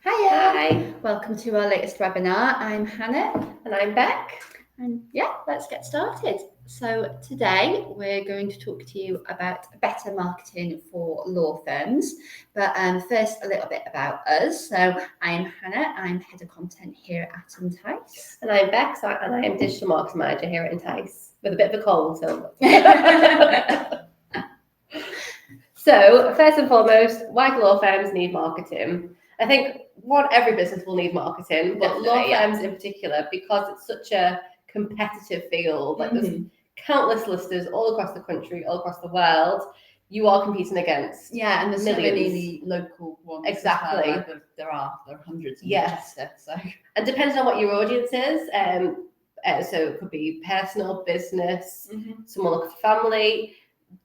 Hiya! Hi, Welcome to our latest webinar. I'm Hannah, and I'm Beck. and let's get started. So today we're going to talk to you about better marketing for law firms. But first, a little bit about us. So I'm Hannah. I'm head of content here at Entice. And I'm Beck, and I am digital marketing manager here at Entice with a bit of a cold. So first and foremost, why do law firms need marketing? I think every business will need marketing, but law firms in particular, because it's such a competitive field. Like there's countless listers all across the country, all across the world. You are competing against and there's millions. so many local ones. Exactly. As well. There are hundreds in Manchester. So and depending on what your audience is, so it could be personal, business, someone looking for family.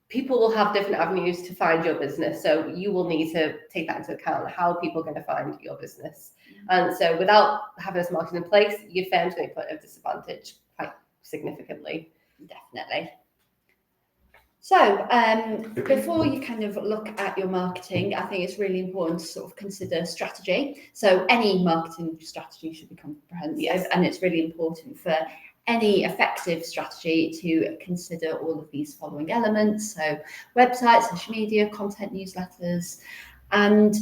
People will have different avenues to find your business, so you will need to take that into account, how people are going to find your business. And so without having this marketing in place, your firm's going to be put at a disadvantage quite significantly. Definitely. So before you kind of look at your marketing, I think it's really important to sort of consider strategy. So any marketing strategy should be comprehensive, and it's really important for any effective strategy to consider all of these following elements. So websites, social media, content, newsletters, and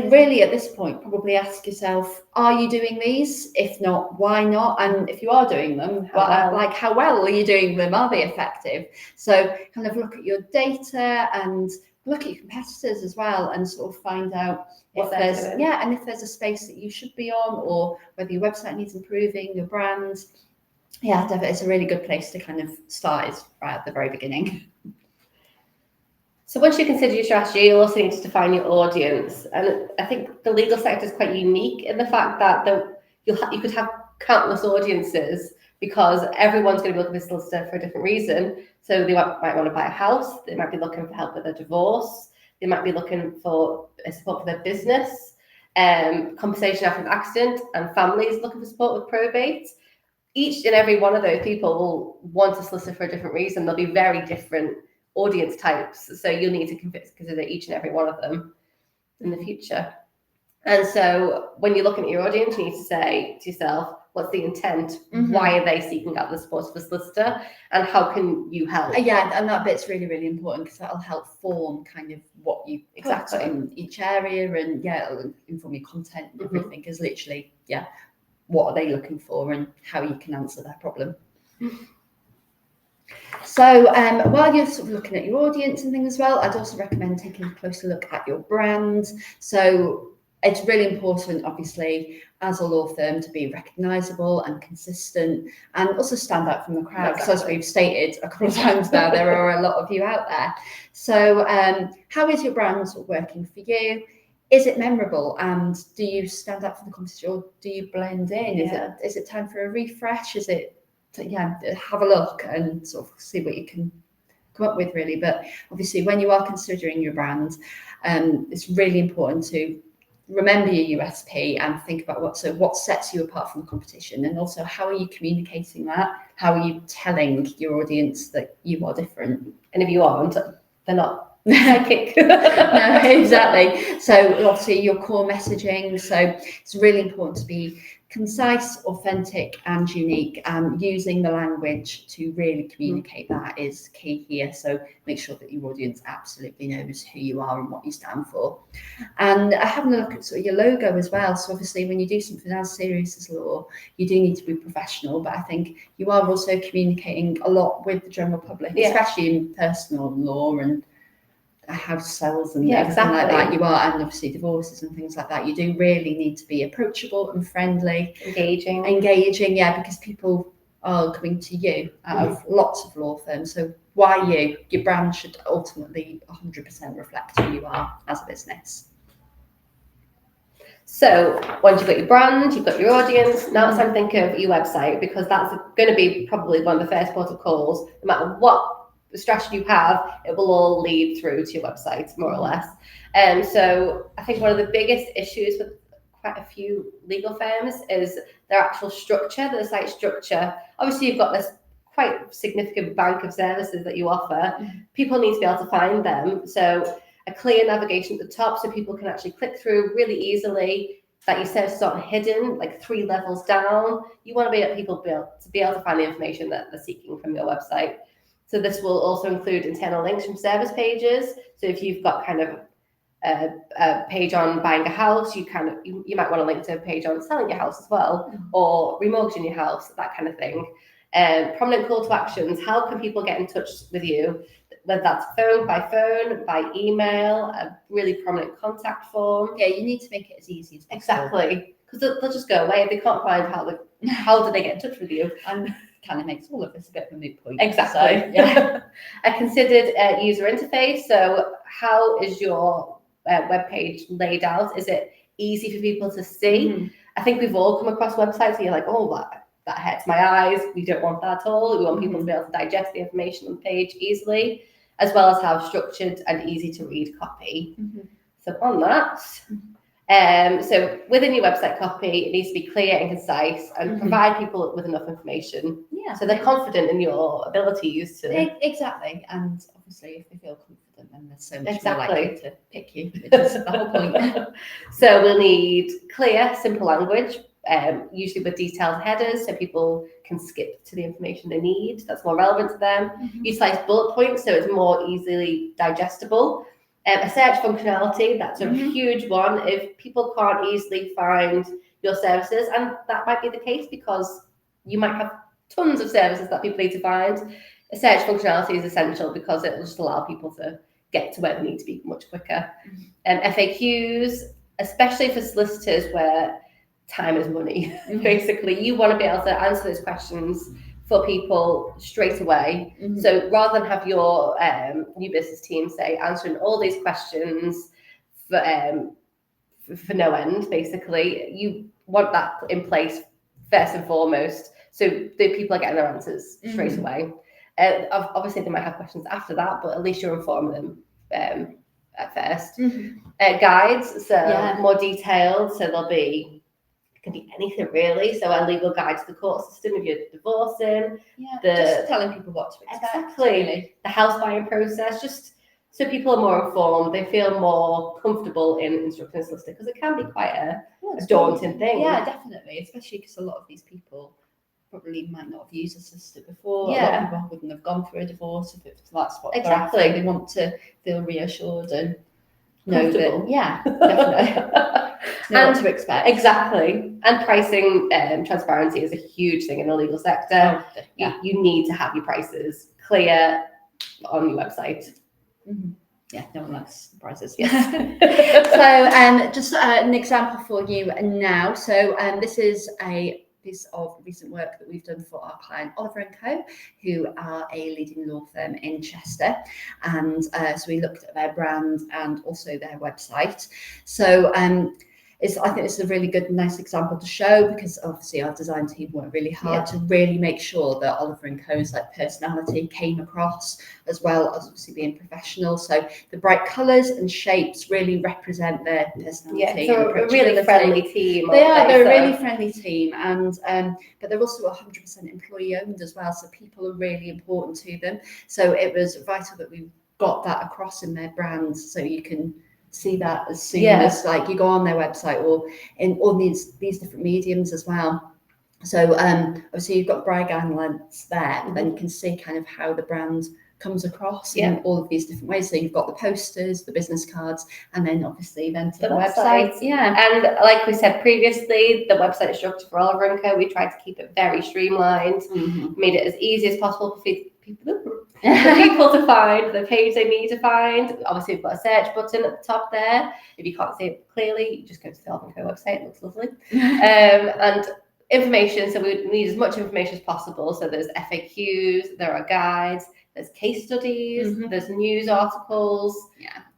really at this point, probably ask yourself, are you doing these? If not, why not? And if you are doing them, how well are you doing them? Are they effective? So kind of look at your data and look at your competitors as well, and sort of find out if there's a space that you should be on, or whether your website needs improving, your brand. Yeah, definitely, it's a really good place to kind of start is right at the very beginning. So once you consider your strategy, you also need to define your audience. And I think the legal sector is quite unique in the fact that you could have countless audiences, because everyone's going to be looking for a solicitor for a different reason. So they might want to buy a house, they might be looking for help with a divorce, they might be looking for support for their business, compensation after an accident, and families looking for support with probate. Each and every one of those people will want a solicitor for a different reason. They'll be very different audience types, so you'll need to consider each and every one of them in the future. And so when you're looking at your audience, you need to say to yourself, what's the intent? Why are they seeking out the support of a solicitor, and how can you help? And that bit's really, really important, because that'll help form kind of what you put in each area, and it'll inform your content and everything, because literally what are they looking for and how you can answer their problem. So while you're sort of looking at your audience and things as well, I'd also recommend taking a closer look at your brand. So it's really important, obviously, as a law firm, to be recognisable and consistent, and also stand out from the crowd. Because as we've stated a couple of times now, there are a lot of you out there. So how is your brand sort of working for you? Is it memorable, and do you stand out from the competition, or do you blend in? Is it time for a refresh? Is it have a look and sort of see what you can come up with, really? But obviously, when you are considering your brand, it's really important to remember your USP and think about what sets you apart from the competition, and also how are you communicating that? How are you telling your audience that you are different? And if you aren't, they're not psychic. No, exactly. So obviously your core messaging. So it's really important to be concise, authentic, and unique. Using the language to really communicate that is key here. So make sure that your audience absolutely knows who you are and what you stand for. And having a look at sort of your logo as well. So obviously, when you do something as serious as law, you do need to be professional. But I think you are also communicating a lot with the general public, especially in personal law and house sales and everything like that. You are, and obviously divorces and things like that. You do really need to be approachable and friendly, engaging, because people are coming to you out of lots of law firms. So why you? Your brand should ultimately 100% reflect who you are as a business. So once you've got your brand, you've got your audience, now it's time to think of your website, because that's going to be probably one of the first port of calls. No matter what strategy you have, it will all lead through to your website, more or less. So I think one of the biggest issues with quite a few legal firms is their actual structure, the site structure. Obviously, you've got this quite significant bank of services that you offer. People need to be able to find them. So a clear navigation at the top, so people can actually click through really easily. that your services aren't hidden, like 3 levels down. You want to be able to find the information that they're seeking from your website. So this will also include internal links from service pages. So if you've got kind of a page on buying a house, you might want to link to a page on selling your house as well, or remortgaging your house, that kind of thing. Prominent call to actions. How can people get in touch with you? Whether that's by email, a really prominent contact form. Yeah, you need to make it as easy as possible. Exactly, because they'll just go away. They can't find how do they get in touch with you. And kind of makes all of this a bit of a moot point. Exactly. So, yeah. A considered user interface. So how is your web page laid out? Is it easy for people to see? I think we've all come across websites where you're like, oh, that hurts my eyes. We don't want that at all. We want people to be able to digest the information on the page easily, as well as have structured and easy to read copy. So on that, so within your website copy, it needs to be clear and concise and provide people with enough information. Yeah. So they're confident in your abilities to. Exactly. And obviously, if they feel confident, then they're so much Exactly. more likely to pick you, which is the whole point. So we'll need clear, simple language, usually with detailed headers, so people can skip to the information they need that's more relevant to them. Utilize bullet points so it's more easily digestible. A search functionality, that's a huge one. If people can't easily find your services, and that might be the case because you might have tons of services that people need to find, a search functionality is essential because it will just allow people to get to where they need to be much quicker. FAQs, especially for solicitors where time is money, basically, you want to be able to answer those questions for people straight away. So rather than have your new business team say answering all these questions for no end, basically, you want that in place first and foremost, so the people are getting their answers straight away. Obviously, they might have questions after that, but at least you're informing them at first. Guides, so more detailed, so there'll be. It can be anything really. So a legal guide to the court system if you're divorcing. Just telling people what to expect. Exactly. Really. The house buying process, just so people are more informed, they feel more comfortable in instructing a solicitor, because it can be quite a daunting thing. Yeah, definitely. Especially because a lot of these people probably might not have used a solicitor before. A lot of people wouldn't have gone through a divorce if that's what they're after. They want to feel reassured and know that, definitely. Know what to expect. Exactly. And pricing transparency is a huge thing in the legal sector. You need to have your prices clear on your website. Yeah, no one likes prices. Yes. So just an example for you now. So this is a piece of recent work that we've done for our client Oliver & Co, who are a leading law firm in Chester. And so we looked at their brand and also their website. So I think it's a really good, nice example to show, because obviously our design team worked really hard to really make sure that Oliver & Co.'s personality came across, as well as obviously being professional. So the bright colours and shapes really represent their personality. Yeah, so a really friendly team. They're a really friendly team, and but they're also 100% employee owned as well. So people are really important to them. So it was vital that we got that across in their brands, so you can see that as soon as you go on their website or in all these different mediums as well. So obviously you've got bride guidelines there, but then you can see kind of how the brand comes across in all of these different ways. So you've got the posters, the business cards, and then obviously then to the website. And like we said previously, the website structure for Oliver & Co, we tried to keep it very streamlined, made it as easy as possible for people to find the page they need to find. Obviously, we've got a search button at the top there. If you can't see it clearly, you just go to the Oliver & Co website. It looks lovely. And information, so we need as much information as possible. So there's FAQs, there are guides, there's case studies, there's news articles.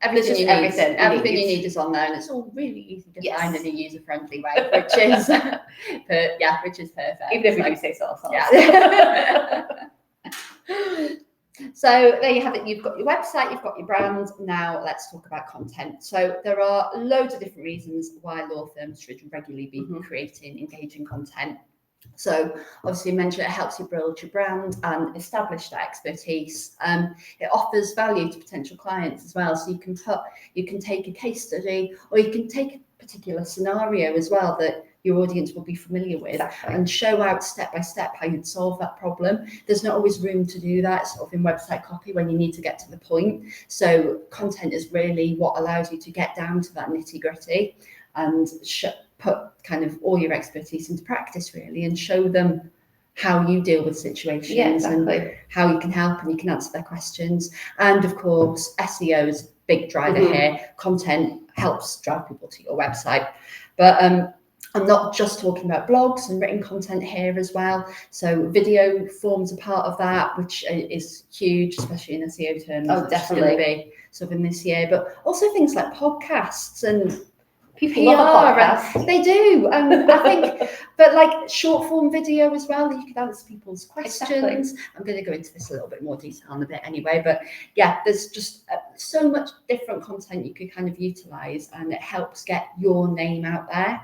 Everything you need is on there, and it's all really easy to find in a user-friendly way, which is perfect. Even if we do say so ourselves. So there you have it. You've got your website, you've got your brand. Now let's talk about content. So there are loads of different reasons why law firms should regularly be creating engaging content. So obviously you mentioned it helps you build your brand and establish that expertise. It offers value to potential clients as well. So you can take a case study, or you can take a particular scenario as well that your audience will be familiar with, Exactly. and show out step by step how you'd solve that problem. There's not always room to do that sort of in website copy when you need to get to the point. So content is really what allows you to get down to that nitty gritty and put kind of all your expertise into practice really, and show them how you deal with situations and how you can help and you can answer their questions. And of course, SEO is a big driver here. Content helps drive people to your website. But I'm not just talking about blogs and written content here as well. So video forms a part of that, which is huge, especially in SEO terms. Oh, definitely. It's going to be sort of in this year. But also things like podcasts and people love a podcast. They do. I think, but like short form video as well, you can answer people's questions. Exactly. I'm going to go into this a little bit more detail in a bit anyway, but yeah, there's just so much different content you could kind of utilize, and it helps get your name out there.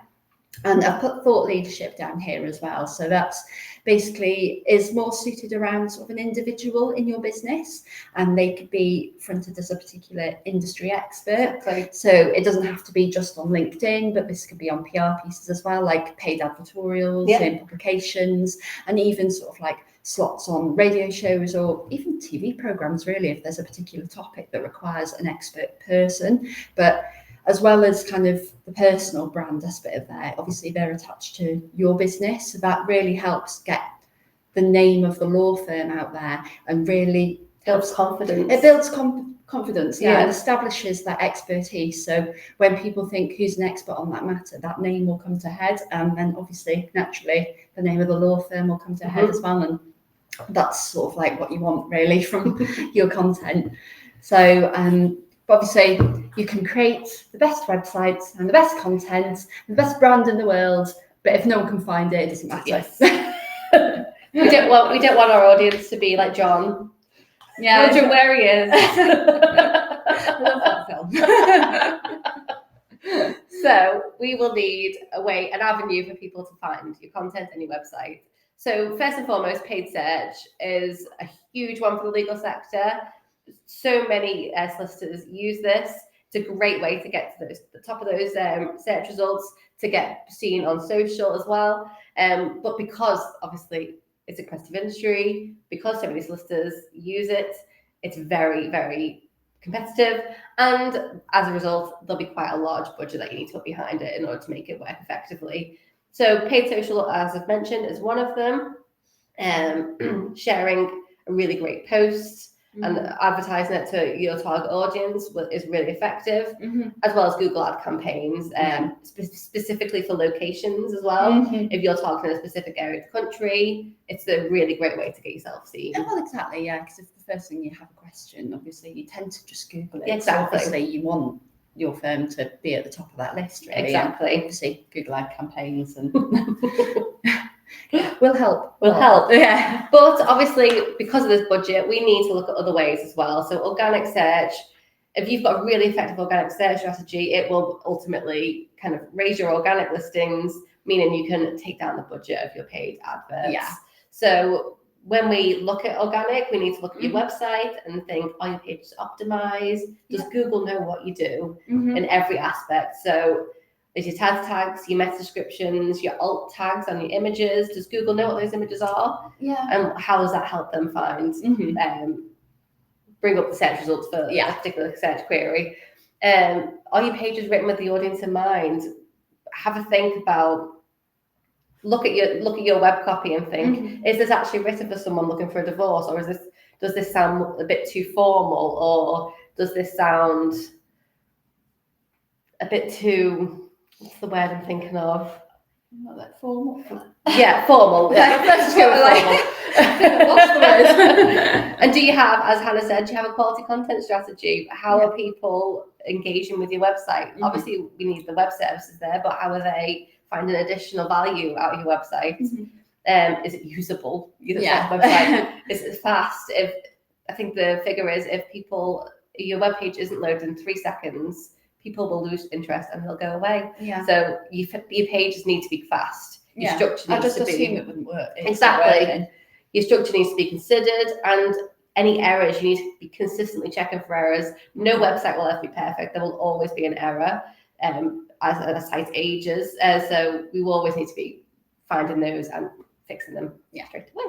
And I've put thought leadership down here as well. So that's basically is more suited around sort of an individual in your business, and they could be fronted as a particular industry expert. Exactly. So it doesn't have to be just on LinkedIn, but this could be on PR pieces as well, like paid advertorials in publications, and even sort of like slots on radio shows or even TV programs, really, if there's a particular topic that requires an expert person. But as well as kind of the personal brand aspect of there, obviously they're attached to your business. So that really helps get the name of the law firm out there and really builds confidence. It builds confidence, and establishes that expertise. So when people think who's an expert on that matter, that name will come to head. And then obviously, naturally, the name of the law firm will come to head as well. And that's sort of like what you want really from your content. So, obviously, you can create the best websites and the best content and the best brand in the world, but if no one can find it, it doesn't matter. Yes. we don't want our audience to be like John. Yeah, wondering where he is. I love that film. So we will need an avenue for people to find your content and your website. So first and foremost, paid search is a huge one for the legal sector. So many solicitors use this. It's a great way to get to the top of those search results, to get seen on social as well. But because obviously it's a competitive industry, because so many solicitors use it, it's very, very competitive. And as a result, there'll be quite a large budget that you need to put behind it in order to make it work effectively. So paid social, as I've mentioned, is one of them. Sharing a really great post and advertising it to your target audience is really effective, as well as Google ad campaigns, specifically for locations as well. If you're targeting a specific area of the country, it's a really great way to get yourself seen. Oh, well, exactly, yeah, because if the first thing you have a question, obviously you tend to just Google it. Exactly. So obviously you want your firm to be at the top of that list, really. Exactly. And obviously Google ad campaigns and will help. Yeah. But obviously, because of this budget, we need to look at other ways as well. So organic search, if you've got a really effective organic search strategy, it will ultimately kind of raise your organic listings, meaning you can take down the budget of your paid adverts. Yeah. So when we look at organic, we need to look at your website and think, are your pages optimized? Does Google know what you do in every aspect? So is your tags, your meta descriptions, your alt tags on your images? Does Google know what those images are? Yeah. And how does that help them find, bring up the search results for a particular search query? Are your pages written with the audience in mind? Have a think about, look at your web copy and think, is this actually written for someone looking for a divorce, or does this sound a bit too formal, or does this sound a bit too, what's the word I'm thinking of? Not that formal. Yeah, formal. Yeah. Let's go with formal. What's the word? And do you have, as Hannah said, do you have a quality content strategy? How are people engaging with your website? Obviously, we need the web services there, but how are they finding additional value out of your website? Is it usable? Website. Is it fast? I think the figure is, if your web page isn't loaded in 3 seconds, people will lose interest and they'll go away. Yeah. So your pages need to be fast. Your structure needs to be. I just assume it wouldn't work. Exactly. Your structure needs to be considered, and any errors, you need to be consistently checking for errors. No website will ever be perfect. There will always be an error. as a site ages. So we will always need to be finding those and fixing them straight away.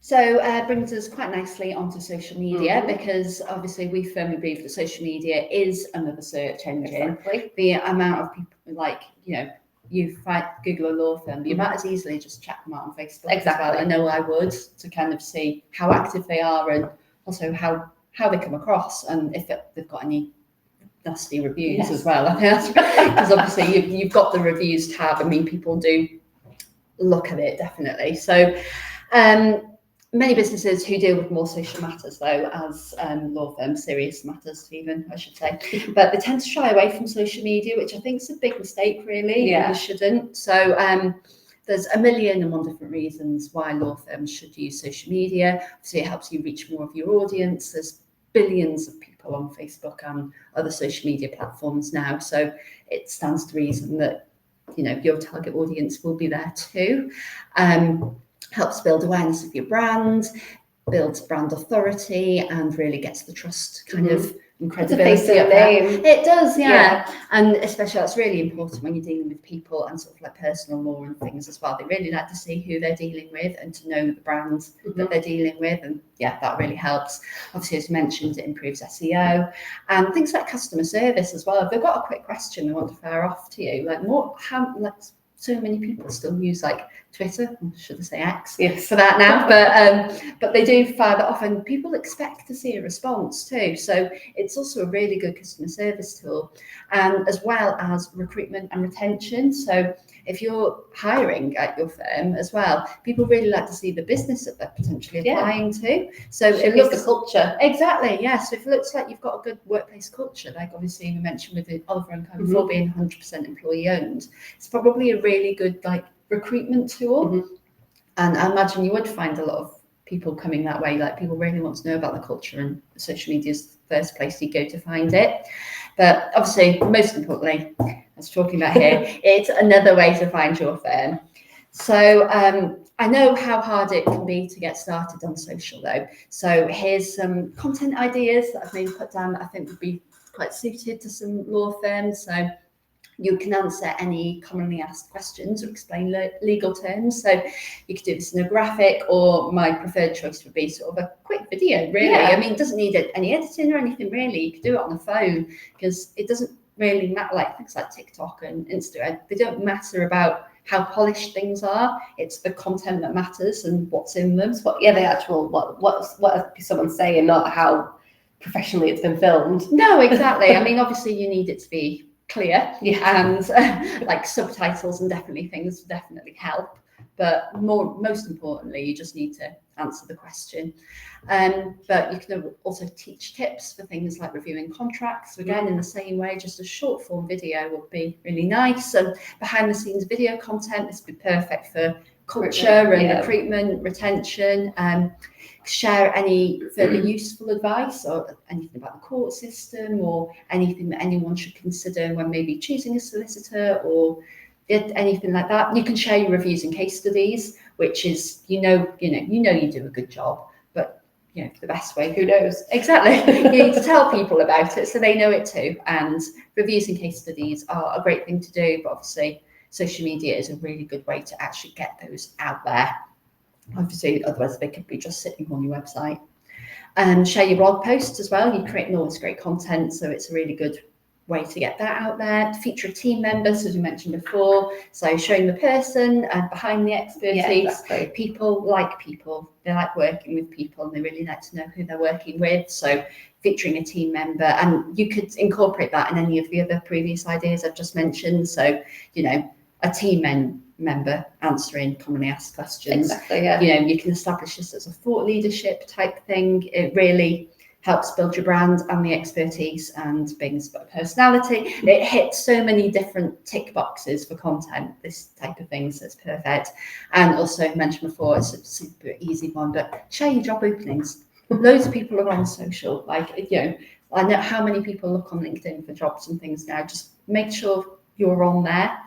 So brings us quite nicely onto social media, because obviously we firmly believe that social media is another search engine. Exactly. The amount of people, like, you Google a law firm, you might as easily just check them out on Facebook. Exactly. As well. I know I would, to kind of see how active they are and also how they come across, and if they've got any nasty reviews as well. I think because obviously you've got the reviews tab. I mean, people do look at it, definitely. So many businesses who deal with more social matters, though, as law firms, serious matters even, I should say, but they tend to shy away from social media, which I think is a big mistake, really. Yeah. You shouldn't. So there's 1,000,001 different reasons why law firms should use social media. So it helps you reach more of your audience. There's billions of people on Facebook and other social media platforms now. So it stands to reason that, your target audience will be there too. Helps build awareness of your brand, builds brand authority, and really gets the trust kind of and credibility. It's a face and name. It does, yeah. And especially that's really important when you're dealing with people and sort of like personal law and things as well. They really like to see who they're dealing with and to know the brands that they're dealing with, and that really helps. Obviously, as mentioned, it improves SEO and things like customer service as well. If they've got a quick question they want to fire off to you, so many people still use like Twitter, or should I say X, for that now, but they do fire that off, and people expect to see a response too. So it's also a really good customer service tool, and as well as recruitment and retention. So if you're hiring at your firm as well, people really like to see the business that they're potentially applying to. So it looks the culture. Exactly, yes. So if it looks like you've got a good workplace culture, like obviously you mentioned with the Oliver & Co before being 100% employee owned, it's probably a really good recruitment tool. And I imagine you would find a lot of people coming that way. Like, people really want to know about the culture, and social media is the first place you go to find it. But obviously, most importantly, as talking about here, it's another way to find your firm. So I know how hard it can be to get started on social, though. So here's some content ideas that I've maybe put down that I think would be quite suited to some law firms. So you can answer any commonly asked questions or explain legal terms. So you could do this in a graphic, or my preferred choice would be sort of a quick video, really. I mean, it doesn't need any editing or anything, really. You could do it on the phone, because it doesn't really matter, like things like TikTok and Instagram, they don't matter about how polished things are. It's the content that matters and what's in them. So the actual, what someone saying, not how professionally it's been filmed. No, exactly. I mean, obviously you need it to be clear, and like subtitles and things definitely help, but most importantly, you just need to answer the question. But you can also teach tips for things like reviewing contracts. Again, in the same way, just a short form video would be really nice. And behind the scenes video content, this would be perfect for culture and recruitment, retention. Share any further useful advice or anything about the court system, or anything that anyone should consider when maybe choosing a solicitor, or anything like that. You can share your reviews and case studies, which is you do a good job, but the best way, who knows? Exactly. You need to tell people about it so they know it too. And reviews and case studies are a great thing to do, but obviously social media is a really good way to actually get those out there. Obviously, otherwise they could be just sitting on your website. And share your blog posts as well. You're creating all this great content, so it's a really good way to get that out there. Feature a team member, as we mentioned before. So showing the person behind the expertise. People like people. They like working with people, and they really like to know who they're working with. So featuring a team member, and you could incorporate that in any of the other previous ideas I've just mentioned. So a team member answering commonly asked questions. You can establish this as a thought leadership type thing. It really helps build your brand and the expertise, and being a personality. It hits so many different tick boxes for content, this type of thing, so it's perfect. And also mentioned before, it's a super easy one, but share your job openings. Loads of people are on social, I know how many people look on LinkedIn for jobs and things now. Just make sure you're on there.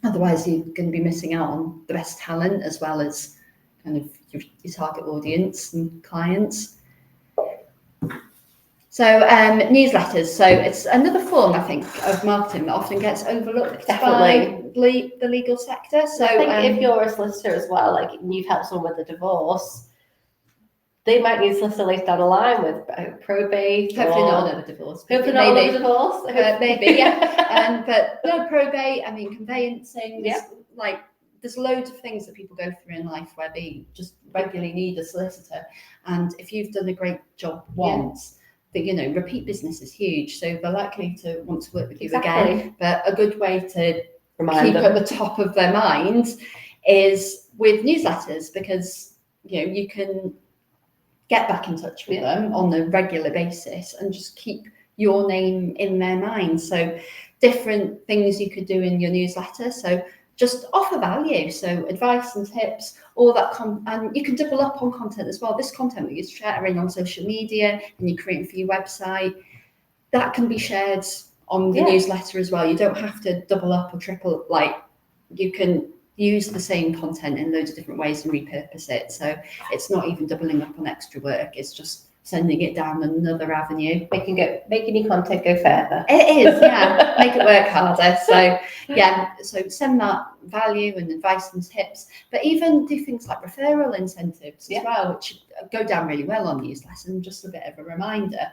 Otherwise, you're going to be missing out on the best talent, as well as kind of your target audience and clients. So newsletters. So it's another form, I think, of marketing that often gets overlooked by the legal sector. So I think if you're a solicitor as well, like you've helped someone with a divorce, they might need a solicitor later down the line with probate. Hopefully not another divorce. Hopefully not another divorce. Maybe, yeah. But no, probate, I mean, conveyancing, there's loads of things that people go through in life where they just regularly need a solicitor. And if you've done a great job once, repeat business is huge. So they're likely to want to work with you again. But a good way to keep at the top of their mind is with newsletters, because you can get back in touch with them on a regular basis and just keep your name in their mind. So different things you could do in your newsletter. So just offer value. So advice and tips, all that. And you can double up on content as well. This content that you're sharing on social media and you're creating for your website, that can be shared on the newsletter as well. You don't have to double up or triple. You can use the same content in loads of different ways and repurpose it. So it's not even doubling up on extra work. It's just sending it down another avenue. Making your content go further. It is, yeah. Make it work harder. So so send that value and advice and tips, but even do things like referral incentives as well, which go down really well on newsletters, and just a bit of a reminder.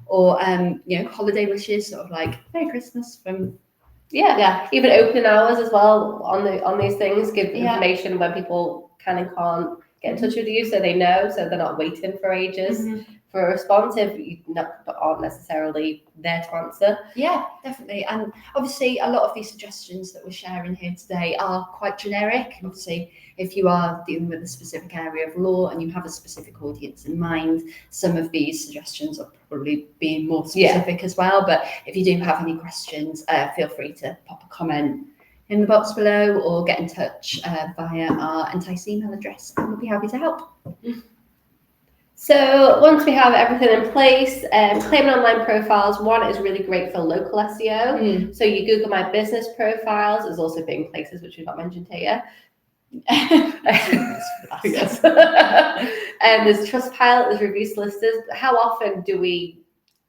Or holiday wishes, sort of like Merry Christmas from even opening hours as well on these things. Give information when people can and can't get in touch with you, so they know, so they're not waiting for ages for a response if you aren't necessarily there to answer. Yeah, definitely. And obviously a lot of these suggestions that we're sharing here today are quite generic. And obviously if you are dealing with a specific area of law and you have a specific audience in mind, some of these suggestions are probably being more specific as well. But if you do have any questions, feel free to pop a comment in the box below or get in touch via our Entice email address, and we'll be happy to help. So once we have everything in place, claiming online profiles, one is really great for local SEO. So you Google My Business profiles is also big in places which we've not mentioned here. Yes. There's Trustpilot, there's review solicitors. How often do we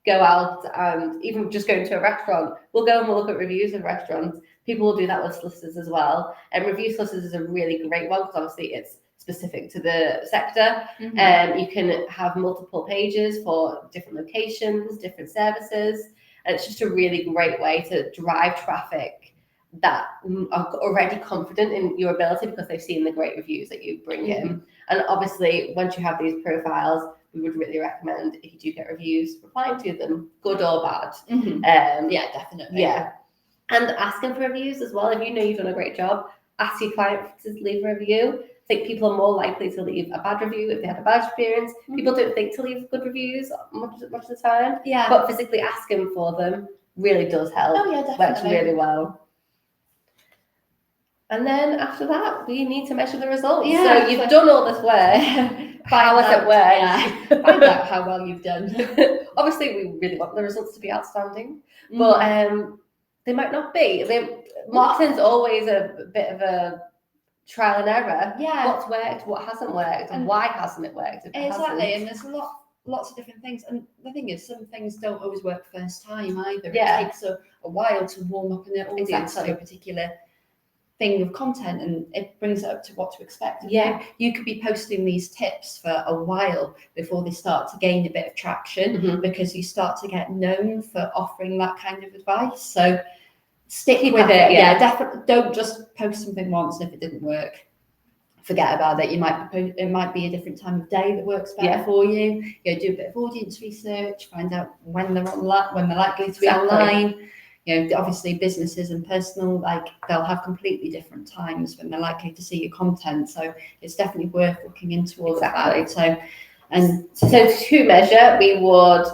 go out and even just go into a restaurant? We'll go and we'll look at reviews of restaurants. People will do that with solicitors as well. And review solicitors is a really great one because obviously it's specific to the sector. You can have multiple pages for different locations, different services. And it's just a really great way to drive traffic that are already confident in your ability because they've seen the great reviews that you bring in. And obviously, once you have these profiles, we would really recommend, if you do get reviews, replying to them, good or bad. Yeah, definitely. Yeah. And asking for reviews as well. If you know you've done a great job, ask your client to leave a review. I think people are more likely to leave a bad review if they had a bad experience. People don't think to leave good reviews much of the time. Yeah. But physically asking for them really does help. Oh, yeah, definitely. Works really well. And then after that, we need to measure the results. So you've done all this work. How has it worked? Find out how well you've done. Obviously, we really want the results to be outstanding, but they might not be. Marketing's always a bit of a trial and error. Yeah. What's worked, what hasn't worked, and why hasn't it worked? Exactly, and there's lots of different things. And the thing is, some things don't always work first time either. Yeah. It takes a while to warm up an audience to a particular thing of content, and it brings it up to what to expect. You could be posting these tips for a while before they start to gain a bit of traction because you start to get known for offering that kind of advice. So stick with it. Definitely don't just post something once, and if it didn't work, forget about it. It might be a different time of day that works better for you. Do a bit of audience research, find out when they're likely to be online. Obviously businesses and personal, they'll have completely different times when they're likely to see your content. So it's definitely worth looking into all of that. So to measure, we would,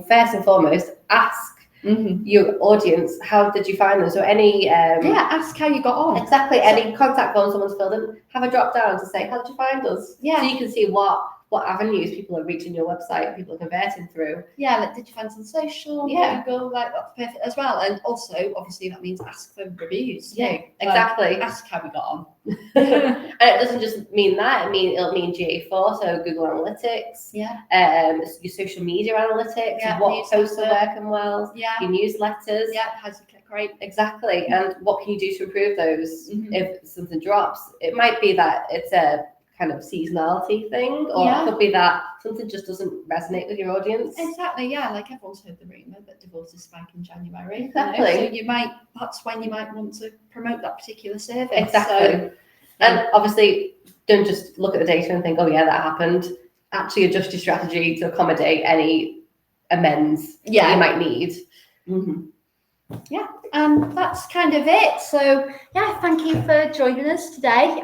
first and foremost, ask your audience, how did you find them? So any ask how you got on. Exactly. Any contact form someone's filled in, have a drop down to say, how did you find us? Yeah. So you can see what what avenues people are reaching your website, people are converting through. Yeah, like did you find on social, Google, like that's perfect as well. And also, obviously, that means ask for reviews. Yeah, too. exactly. Ask how we got on. And it doesn't just mean that. It'll mean GA4, so Google Analytics. Yeah. Your social media analytics. Yeah, what posts are working well. Yeah. Your newsletters. Yeah. How's your click rate? Exactly. And what can you do to improve those if something drops? It might be that it's a kind of seasonality thing, or it could be that something just doesn't resonate with your audience. Exactly, yeah, like everyone's heard the rumour that divorces spike in January. Exactly. So that's when you might want to promote that particular service. Exactly. So, and obviously, don't just look at the data and think, oh yeah, that happened. Actually adjust your strategy to accommodate any amends you might need. Yeah, that's kind of it. So yeah, thank you for joining us today.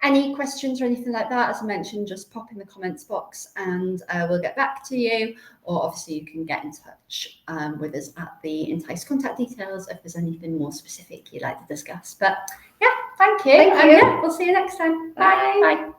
Any questions or anything like that, as I mentioned, just pop in the comments box and we'll get back to you. Or obviously you can get in touch with us at the Entice contact details if there's anything more specific you'd like to discuss. But yeah, thank you. Thank you. Yeah, we'll see you next time. Bye. Bye.